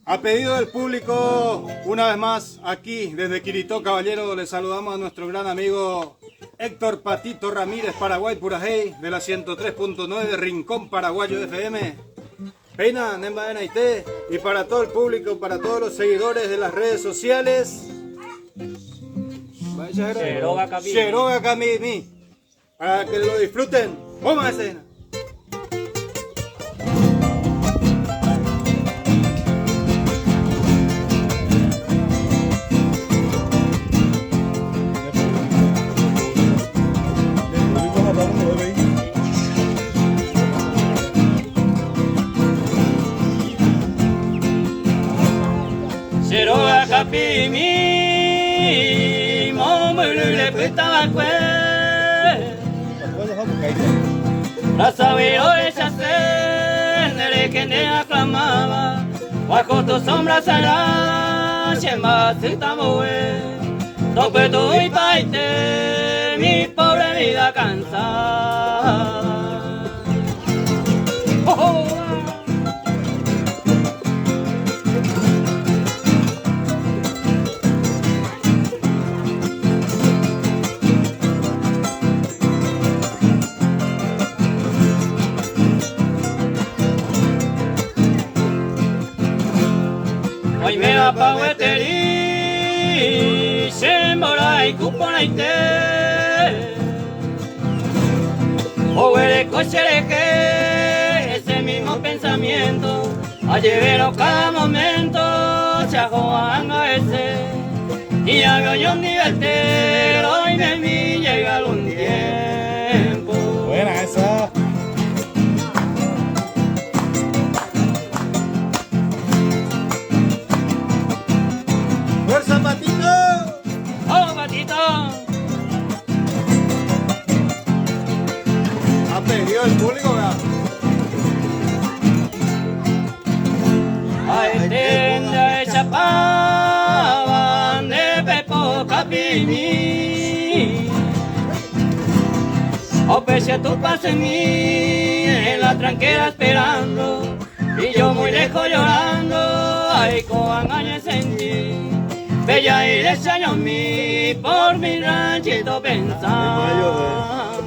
A pedido del público, una vez más, aquí desde Quiritó, Caballero, le saludamos a nuestro gran amigo Héctor Patito Ramírez, Paraguay Purajey, de la 103.9, Rincón Paraguayo FM. Peina, Nemba Naité, y para todo el público, para todos los seguidores de las redes sociales. Sheroga Kamimi, para que lo disfruten. ¡Vamos a escena! Sheroga Kapimi, momulule putabakwe. Rasabiro ella se, nerekende aclamaba, bajo tu sombra sagrada, shemba sitamoe. Tope tu y paite, mi pobre vida cansada. Oh, oh. Hoy me va pa' hueteri, shembora y cuponaite. Oere cochereje, ese mismo pensamiento. Allevero cada momento, chajoanga ese. Y hago yo un divertero y de mí llega algún tiempo. Buena esa. ¡Fuerza, Patito! ¡Oh, Patito! A pedido del público, ¿verdad? Ay, tenda de chapaban de Pepo Capini. O pese tu paso en mí, en la tranquera esperando. Y yo muy lejos llorando, ay, con engañes en ti. Bella y deseño en mí, por mi ranchito pensar.